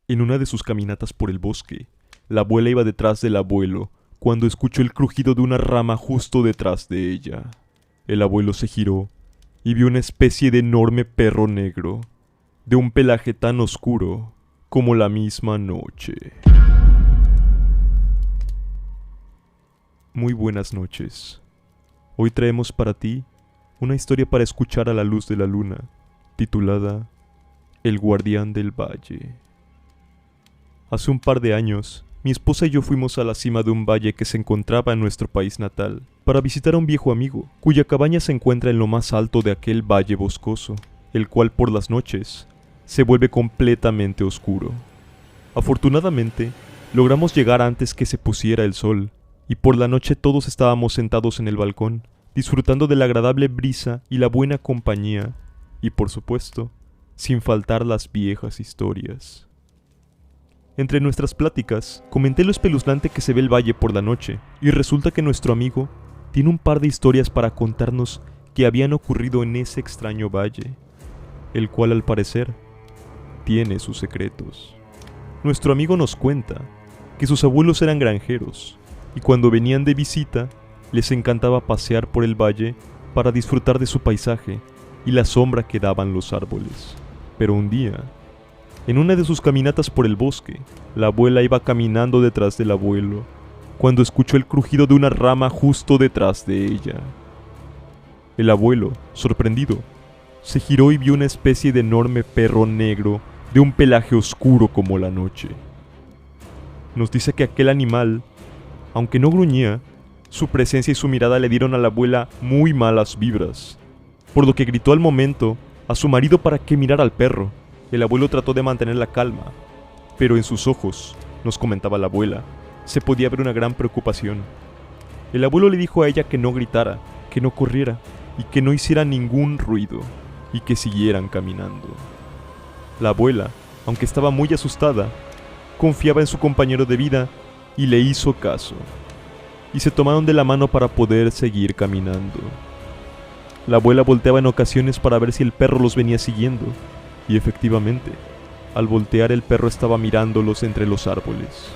En una de sus caminatas por el bosque, la abuela iba detrás del abuelo cuando escuchó el crujido de una rama justo detrás de ella. El abuelo se giró y vio una especie de enorme perro negro, de un pelaje tan oscuro como la misma noche. Muy buenas noches. Hoy traemos para ti una historia para escuchar a la luz de la luna, titulada El Guardián del Valle. Hace un par de años, mi esposa y yo fuimos a la cima de un valle que se encontraba en nuestro país natal para visitar a un viejo amigo, cuya cabaña se encuentra en lo más alto de aquel valle boscoso, el cual por las noches se vuelve completamente oscuro. Afortunadamente, logramos llegar antes que se pusiera el sol, y por la noche todos estábamos sentados en el balcón, disfrutando de la agradable brisa y la buena compañía, y por supuesto, sin faltar las viejas historias. Entre nuestras pláticas, comenté lo espeluznante que se ve el valle por la noche, y resulta que nuestro amigo tiene un par de historias para contarnos que habían ocurrido en ese extraño valle, el cual al parecer tiene sus secretos. Nuestro amigo nos cuenta que sus abuelos eran granjeros, y cuando venían de visita, les encantaba pasear por el valle para disfrutar de su paisaje y la sombra que daban los árboles. Pero un día, en una de sus caminatas por el bosque, la abuela iba caminando detrás del abuelo, cuando escuchó el crujido de una rama justo detrás de ella. El abuelo, sorprendido, se giró y vio una especie de enorme perro negro de un pelaje oscuro como la noche. Nos dice que aquel animal, aunque no gruñía, su presencia y su mirada le dieron a la abuela muy malas vibras, por lo que gritó al momento a su marido para que mirara al perro. El abuelo trató de mantener la calma, pero en sus ojos, nos comentaba la abuela, se podía ver una gran preocupación. El abuelo le dijo a ella que no gritara, que no corriera y que no hiciera ningún ruido y que siguieran caminando. La abuela, aunque estaba muy asustada, confiaba en su compañero de vida y le hizo caso, y se tomaron de la mano para poder seguir caminando. La abuela volteaba en ocasiones para ver si el perro los venía siguiendo, y efectivamente, al voltear el perro estaba mirándolos entre los árboles.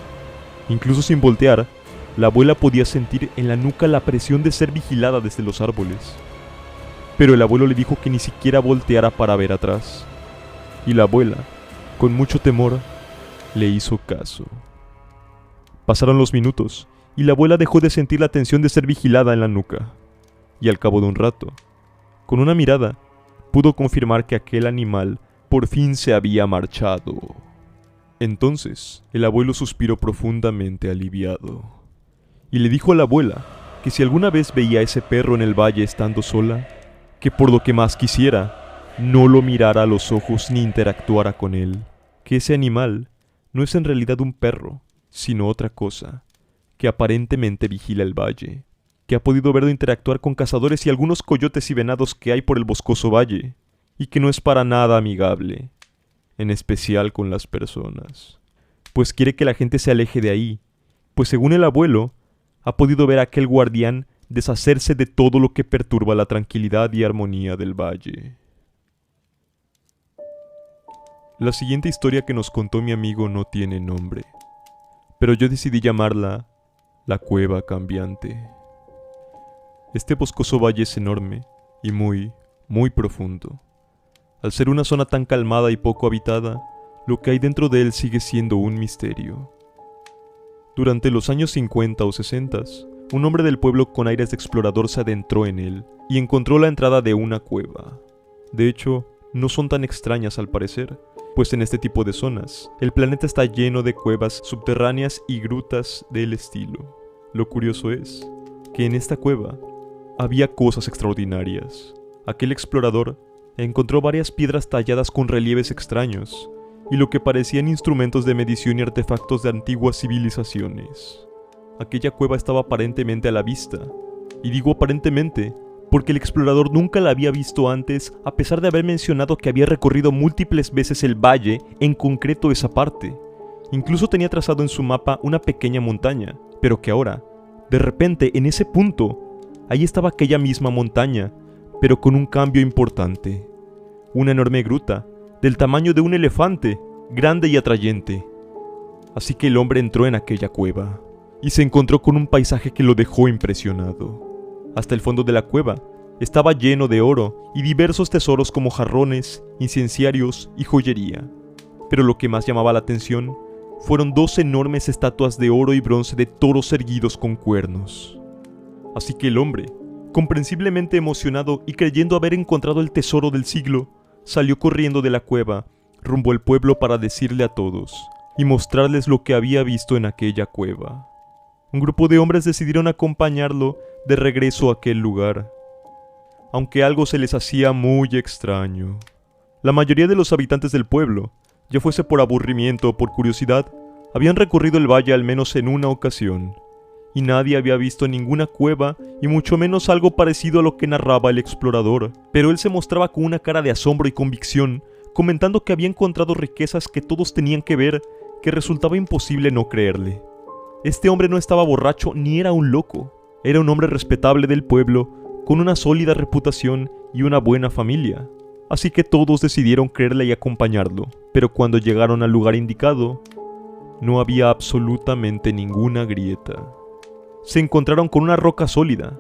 Incluso sin voltear, la abuela podía sentir en la nuca la presión de ser vigilada desde los árboles. Pero el abuelo le dijo que ni siquiera volteara para ver atrás, y la abuela, con mucho temor, le hizo caso. Pasaron los minutos, y la abuela dejó de sentir la tensión de ser vigilada en la nuca, y al cabo de un rato, con una mirada, pudo confirmar que aquel animal por fin se había marchado. Entonces, el abuelo suspiró profundamente aliviado, y le dijo a la abuela que si alguna vez veía a ese perro en el valle estando sola, que por lo que más quisiera, no lo mirara a los ojos ni interactuara con él, que ese animal no es en realidad un perro, sino otra cosa, que aparentemente vigila el valle, que ha podido verlo interactuar con cazadores y algunos coyotes y venados que hay por el boscoso valle, y que no es para nada amigable, en especial con las personas, pues quiere que la gente se aleje de ahí, pues según el abuelo, ha podido ver a aquel guardián deshacerse de todo lo que perturba la tranquilidad y armonía del valle. La siguiente historia que nos contó mi amigo no tiene nombre, pero yo decidí llamarla La Cueva Cambiante. Este boscoso valle es enorme y muy profundo. Al ser una zona tan calmada y poco habitada, lo que hay dentro de él sigue siendo un misterio. Durante los años 50 o 60, un hombre del pueblo con aires de explorador se adentró en él y encontró la entrada de una cueva. De hecho, no son tan extrañas al parecer, pues en este tipo de zonas, el planeta está lleno de cuevas subterráneas y grutas del estilo. Lo curioso es que en esta cueva había cosas extraordinarias. Aquel explorador encontró varias piedras talladas con relieves extraños y lo que parecían instrumentos de medición y artefactos de antiguas civilizaciones. Aquella cueva estaba aparentemente a la vista, y digo aparentemente porque el explorador nunca la había visto antes, a pesar de haber mencionado que había recorrido múltiples veces el valle, en concreto esa parte. Incluso tenía trazado en su mapa una pequeña montaña, pero que ahora, de repente, en ese punto, ahí estaba aquella misma montaña, pero con un cambio importante. Una enorme gruta, del tamaño de un elefante, grande y atrayente. Así que el hombre entró en aquella cueva y se encontró con un paisaje que lo dejó impresionado. Hasta el fondo de la cueva estaba lleno de oro y diversos tesoros como jarrones, incenciarios y joyería. Pero lo que más llamaba la atención fueron 2 enormes estatuas de oro y bronce de toros erguidos con cuernos. Así que el hombre, comprensiblemente emocionado y creyendo haber encontrado el tesoro del siglo, salió corriendo de la cueva rumbo al pueblo para decirle a todos y mostrarles lo que había visto en aquella cueva. Un grupo de hombres decidieron acompañarlo de regreso a aquel lugar, aunque algo se les hacía muy extraño. La mayoría de los habitantes del pueblo, ya fuese por aburrimiento o por curiosidad, habían recorrido el valle al menos en una ocasión, y nadie había visto ninguna cueva y mucho menos algo parecido a lo que narraba el explorador. Pero él se mostraba con una cara de asombro y convicción, comentando que había encontrado riquezas que todos tenían que ver, que resultaba imposible no creerle. Este hombre no estaba borracho ni era un loco, era un hombre respetable del pueblo, con una sólida reputación y una buena familia. Así que todos decidieron creerle y acompañarlo, pero cuando llegaron al lugar indicado, no había absolutamente ninguna grieta. Se encontraron con una roca sólida.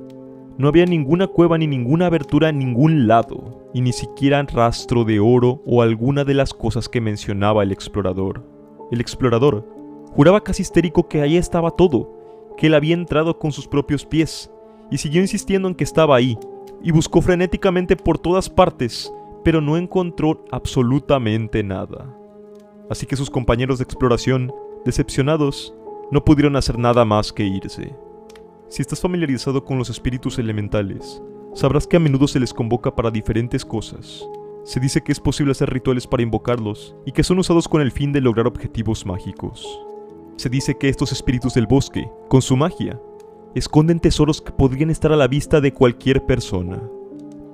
No había ninguna cueva ni ninguna abertura en ningún lado, y ni siquiera rastro de oro o alguna de las cosas que mencionaba el explorador. El explorador juraba casi histérico que ahí estaba todo, que él había entrado con sus propios pies, y siguió insistiendo en que estaba ahí, y buscó frenéticamente por todas partes, pero no encontró absolutamente nada. Así que sus compañeros de exploración, decepcionados, no pudieron hacer nada más que irse. Si estás familiarizado con los espíritus elementales, sabrás que a menudo se les convoca para diferentes cosas. Se dice que es posible hacer rituales para invocarlos y que son usados con el fin de lograr objetivos mágicos. Se dice que estos espíritus del bosque, con su magia, esconden tesoros que podrían estar a la vista de cualquier persona.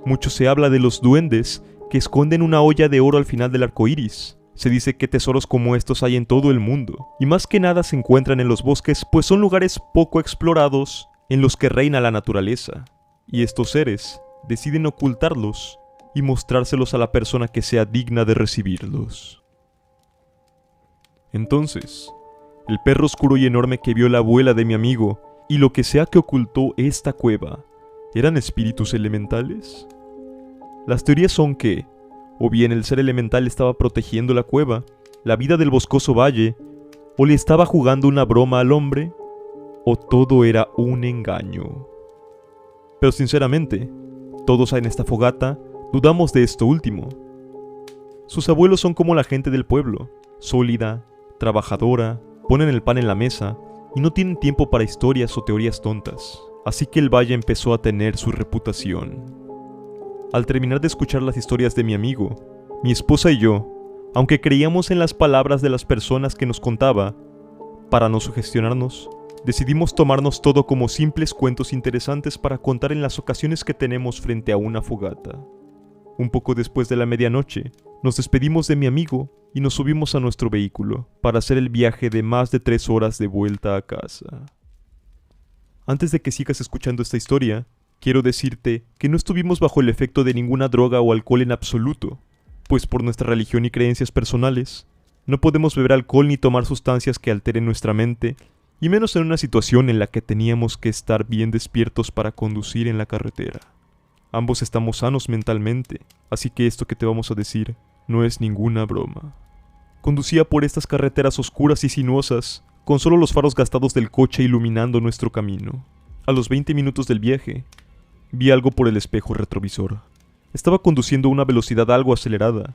Mucho se habla de los duendes que esconden una olla de oro al final del arco iris. Se dice que tesoros como estos hay en todo el mundo, y más que nada se encuentran en los bosques, pues son lugares poco explorados en los que reina la naturaleza, y estos seres deciden ocultarlos y mostrárselos a la persona que sea digna de recibirlos. Entonces, el perro oscuro y enorme que vio la abuela de mi amigo y lo que sea que ocultó esta cueva, ¿eran espíritus elementales? Las teorías son que, o bien el ser elemental estaba protegiendo la cueva, la vida del boscoso valle, o le estaba jugando una broma al hombre, o todo era un engaño. Pero sinceramente, todos en esta fogata dudamos de esto último. Sus abuelos son como la gente del pueblo, sólida, trabajadora, ponen el pan en la mesa y no tienen tiempo para historias o teorías tontas. Así que el valle empezó a tener su reputación. Al terminar de escuchar las historias de mi amigo, mi esposa y yo, aunque creíamos en las palabras de las personas que nos contaba, para no sugestionarnos, decidimos tomarnos todo como simples cuentos interesantes para contar en las ocasiones que tenemos frente a una fogata. Un poco después de la medianoche, nos despedimos de mi amigo y nos subimos a nuestro vehículo para hacer el viaje de más de 3 horas de vuelta a casa. Antes de que sigas escuchando esta historia, quiero decirte que no estuvimos bajo el efecto de ninguna droga o alcohol en absoluto, pues por nuestra religión y creencias personales, no podemos beber alcohol ni tomar sustancias que alteren nuestra mente, y menos en una situación en la que teníamos que estar bien despiertos para conducir en la carretera. Ambos estamos sanos mentalmente, así que esto que te vamos a decir no es ninguna broma. Conducía por estas carreteras oscuras y sinuosas, con solo los faros gastados del coche iluminando nuestro camino. A los 20 minutos del viaje, vi algo por el espejo retrovisor. Estaba conduciendo a una velocidad algo acelerada,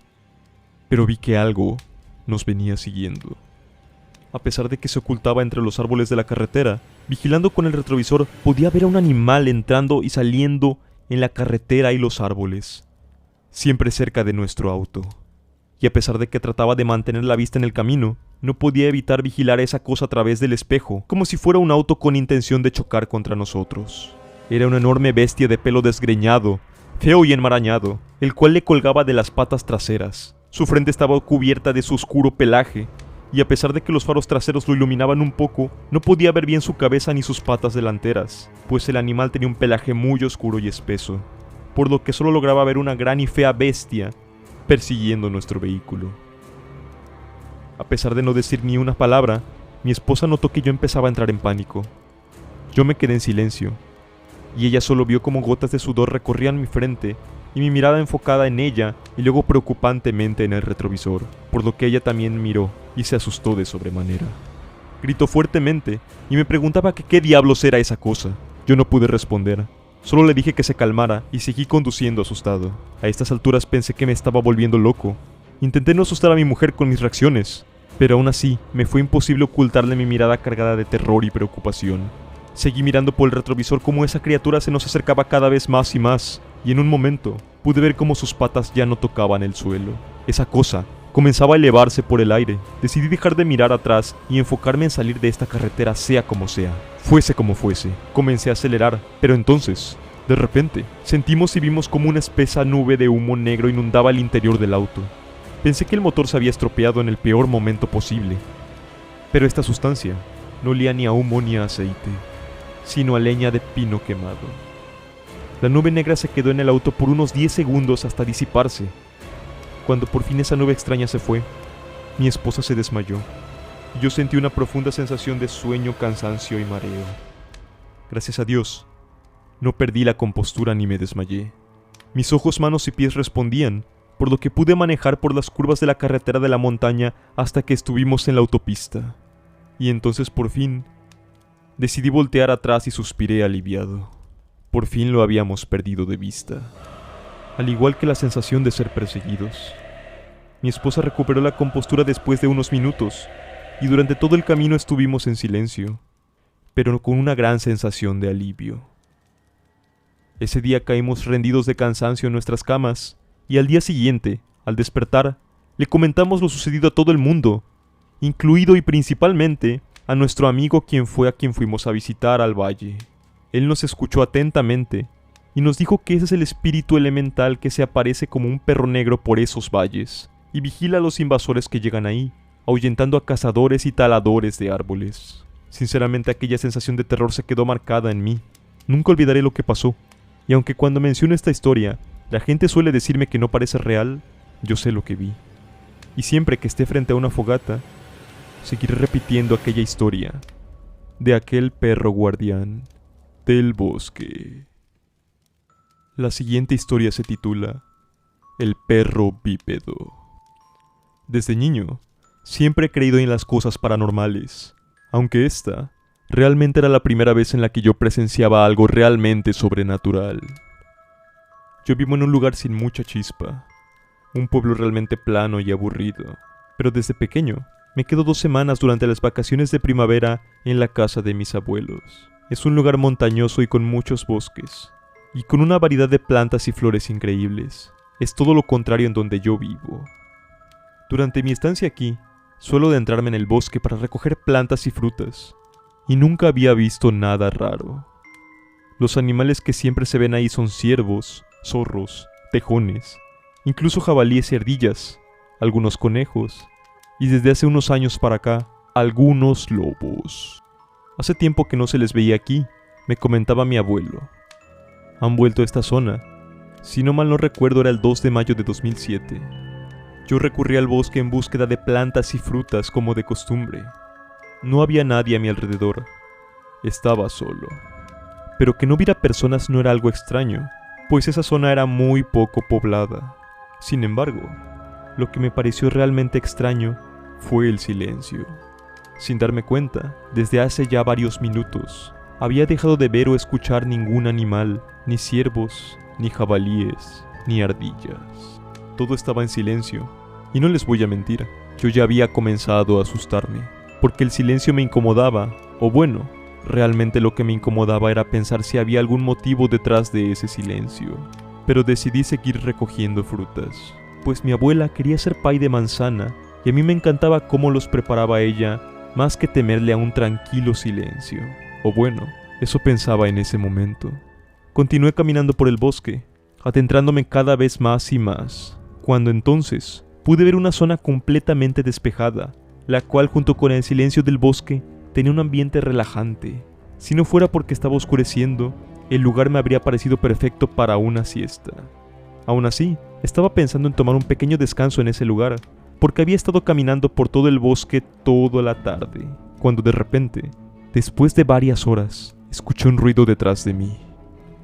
pero vi que algo nos venía siguiendo. A pesar de que se ocultaba entre los árboles de la carretera, vigilando con el retrovisor, podía ver a un animal entrando y saliendo en la carretera y los árboles, siempre cerca de nuestro auto. Y a pesar de que trataba de mantener la vista en el camino, no podía evitar vigilar esa cosa a través del espejo, como si fuera un auto con intención de chocar contra nosotros. Era una enorme bestia de pelo desgreñado, feo y enmarañado, el cual le colgaba de las patas traseras. Su frente estaba cubierta de su oscuro pelaje, y a pesar de que los faros traseros lo iluminaban un poco, no podía ver bien su cabeza ni sus patas delanteras, pues el animal tenía un pelaje muy oscuro y espeso, por lo que solo lograba ver una gran y fea bestia persiguiendo nuestro vehículo. A pesar de no decir ni una palabra, mi esposa notó que yo empezaba a entrar en pánico. Yo me quedé en silencio, y ella solo vio cómo gotas de sudor recorrían mi frente y mi mirada enfocada en ella y luego preocupantemente en el retrovisor, por lo que ella también miró y se asustó de sobremanera. Gritó fuertemente y me preguntaba que qué diablos era esa cosa. Yo no pude responder. Solo le dije que se calmara y seguí conduciendo asustado. A estas alturas pensé que me estaba volviendo loco. Intenté no asustar a mi mujer con mis reacciones, pero aún así me fue imposible ocultarle mi mirada cargada de terror y preocupación. Seguí mirando por el retrovisor cómo esa criatura se nos acercaba cada vez más y más, y en un momento pude ver cómo sus patas ya no tocaban el suelo. Esa cosa comenzaba a elevarse por el aire. Decidí dejar de mirar atrás y enfocarme en salir de esta carretera sea como sea. Fuese como fuese. Comencé a acelerar, pero entonces, de repente, sentimos y vimos como una espesa nube de humo negro inundaba el interior del auto. Pensé que el motor se había estropeado en el peor momento posible. Pero esta sustancia no olía ni a humo ni a aceite, sino a leña de pino quemado. La nube negra se quedó en el auto por unos 10 segundos hasta disiparse. Cuando por fin esa nube extraña se fue, mi esposa se desmayó, y yo sentí una profunda sensación de sueño, cansancio y mareo. Gracias a Dios, no perdí la compostura ni me desmayé. Mis ojos, manos y pies respondían, por lo que pude manejar por las curvas de la carretera de la montaña hasta que estuvimos en la autopista. Y entonces por fin, decidí voltear atrás y suspiré aliviado. Por fin lo habíamos perdido de vista. Al igual que la sensación de ser perseguidos. Mi esposa recuperó la compostura después de unos minutos, y durante todo el camino estuvimos en silencio, pero con una gran sensación de alivio. Ese día caímos rendidos de cansancio en nuestras camas, y al día siguiente, al despertar, le comentamos lo sucedido a todo el mundo, incluido y principalmente a nuestro amigo quien fuimos a visitar al valle. Él nos escuchó atentamente, y nos dijo que ese es el espíritu elemental que se aparece como un perro negro por esos valles, y vigila a los invasores que llegan ahí, ahuyentando a cazadores y taladores de árboles. Sinceramente aquella sensación de terror se quedó marcada en mí. Nunca olvidaré lo que pasó, y aunque cuando menciono esta historia, la gente suele decirme que no parece real, yo sé lo que vi. Y siempre que esté frente a una fogata, seguiré repitiendo aquella historia de aquel perro guardián del bosque. La siguiente historia se titula El perro bípedo. Desde niño, siempre he creído en las cosas paranormales, aunque esta realmente era la primera vez en la que yo presenciaba algo realmente sobrenatural. Yo vivo en un lugar sin mucha chispa, un pueblo realmente plano y aburrido, pero desde pequeño me quedo 2 semanas durante las vacaciones de primavera en la casa de mis abuelos. Es un lugar montañoso y con muchos bosques, y con una variedad de plantas y flores increíbles. Es todo lo contrario en donde yo vivo. Durante mi estancia aquí, suelo adentrarme en el bosque para recoger plantas y frutas, y nunca había visto nada raro. Los animales que siempre se ven ahí son ciervos, zorros, tejones, incluso jabalíes y ardillas, algunos conejos, y desde hace unos años para acá, algunos lobos. Hace tiempo que no se les veía aquí, me comentaba mi abuelo. Han vuelto a esta zona. Si no mal no recuerdo era el 2 de mayo de 2007. Yo recurrí al bosque en búsqueda de plantas y frutas como de costumbre. No había nadie a mi alrededor. Estaba solo. Pero que no hubiera personas no era algo extraño, pues esa zona era muy poco poblada. Sin embargo, lo que me pareció realmente extraño fue el silencio. Sin darme cuenta, desde hace ya varios minutos, había dejado de ver o escuchar ningún animal, ni ciervos, ni jabalíes, ni ardillas. Todo estaba en silencio, y no les voy a mentir, yo ya había comenzado a asustarme, porque el silencio me incomodaba, o bueno, realmente lo que me incomodaba era pensar si había algún motivo detrás de ese silencio. Pero decidí seguir recogiendo frutas, pues mi abuela quería hacer pay de manzana, y a mí me encantaba cómo los preparaba ella, más que temerle a un tranquilo silencio. O bueno, eso pensaba en ese momento. Continué caminando por el bosque, adentrándome cada vez más y más, cuando entonces pude ver una zona completamente despejada, la cual junto con el silencio del bosque tenía un ambiente relajante. Si no fuera porque estaba oscureciendo, el lugar me habría parecido perfecto para una siesta. Aún así, estaba pensando en tomar un pequeño descanso en ese lugar, porque había estado caminando por todo el bosque toda la tarde, cuando de repente, después de varias horas, escuché un ruido detrás de mí.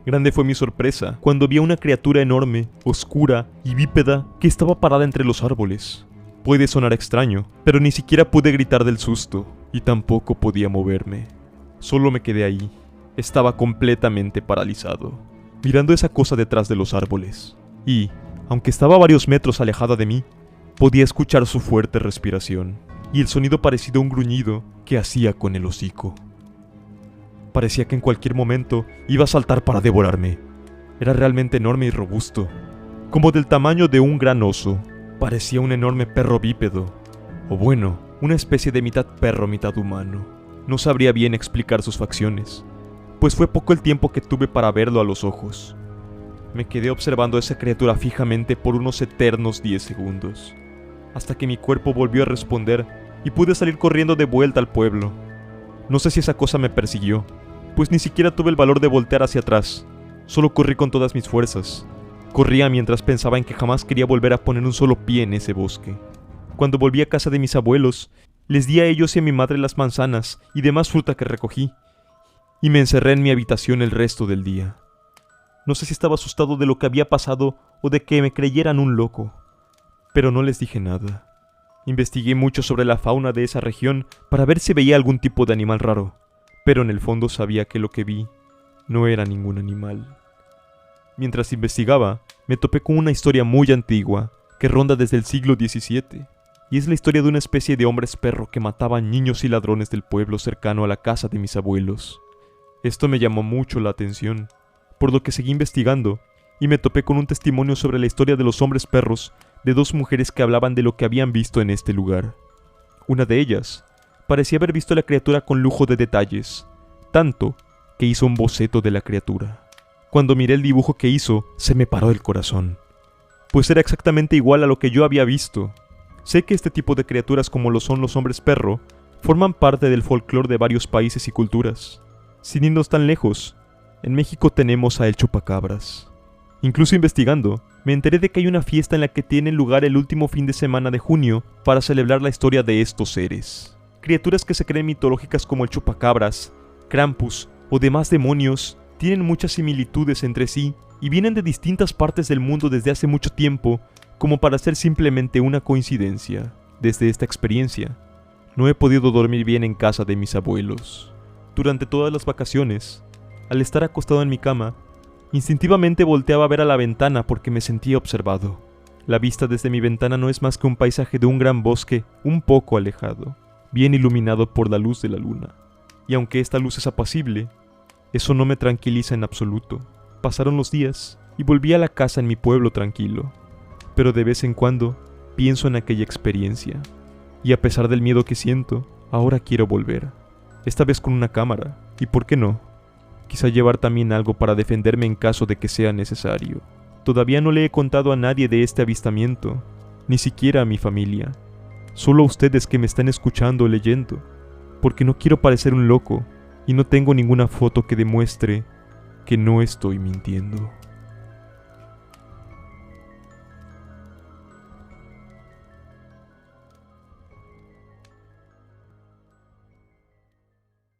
Grande fue mi sorpresa cuando vi a una criatura enorme, oscura y bípeda que estaba parada entre los árboles. Puede sonar extraño, pero ni siquiera pude gritar del susto, y tampoco podía moverme. Solo me quedé ahí. Estaba completamente paralizado, mirando esa cosa detrás de los árboles. Y, aunque estaba a varios metros alejada de mí, podía escuchar su fuerte respiración, y el sonido parecido a un gruñido que hacía con el hocico. Parecía que en cualquier momento iba a saltar para devorarme. Era realmente enorme y robusto, como del tamaño de un gran oso. Parecía un enorme perro bípedo, o bueno, una especie de mitad perro, mitad humano. No sabría bien explicar sus facciones, pues fue poco el tiempo que tuve para verlo a los ojos. Me quedé observando a esa criatura fijamente por unos eternos 10 segundos, hasta que mi cuerpo volvió a responder y pude salir corriendo de vuelta al pueblo. No sé si esa cosa me persiguió, pues ni siquiera tuve el valor de voltear hacia atrás. Solo corrí con todas mis fuerzas. Corría mientras pensaba en que jamás quería volver a poner un solo pie en ese bosque. Cuando volví a casa de mis abuelos, les di a ellos y a mi madre las manzanas y demás fruta que recogí, y me encerré en mi habitación el resto del día. No sé si estaba asustado de lo que había pasado o de que me creyeran un loco, pero no les dije nada. Investigué mucho sobre la fauna de esa región para ver si veía algún tipo de animal raro, pero en el fondo sabía que lo que vi no era ningún animal. Mientras investigaba, me topé con una historia muy antigua que ronda desde el siglo XVII, y es la historia de una especie de hombres perro que mataban niños y ladrones del pueblo cercano a la casa de mis abuelos. Esto me llamó mucho la atención, por lo que seguí investigando, y me topé con un testimonio sobre la historia de los hombres perros de dos mujeres que hablaban de lo que habían visto en este lugar. Una de ellas parecía haber visto a la criatura con lujo de detalles, tanto que hizo un boceto de la criatura. Cuando miré el dibujo que hizo, se me paró el corazón, pues era exactamente igual a lo que yo había visto. Sé que este tipo de criaturas, como lo son los hombres perro, forman parte del folclore de varios países y culturas. Sin irnos tan lejos, en México tenemos a el chupacabras. Incluso investigando, me enteré de que hay una fiesta en la que tiene lugar el último fin de semana de junio para celebrar la historia de estos seres. Criaturas que se creen mitológicas como el chupacabras, Krampus o demás demonios tienen muchas similitudes entre sí y vienen de distintas partes del mundo desde hace mucho tiempo como para ser simplemente una coincidencia. Desde esta experiencia, no he podido dormir bien en casa de mis abuelos. Durante todas las vacaciones, al estar acostado en mi cama, instintivamente volteaba a ver a la ventana porque me sentía observado. La vista desde mi ventana no es más que un paisaje de un gran bosque un poco alejado, bien iluminado por la luz de la luna. Y aunque esta luz es apacible, eso no me tranquiliza en absoluto. Pasaron los días y volví a la casa en mi pueblo tranquilo, pero de vez en cuando pienso en aquella experiencia, y a pesar del miedo que siento, ahora quiero volver. Esta vez con una cámara, y por qué no, quizá llevar también algo para defenderme en caso de que sea necesario. Todavía no le he contado a nadie de este avistamiento, ni siquiera a mi familia, solo a ustedes que me están escuchando o leyendo, porque no quiero parecer un loco, y no tengo ninguna foto que demuestre que no estoy mintiendo.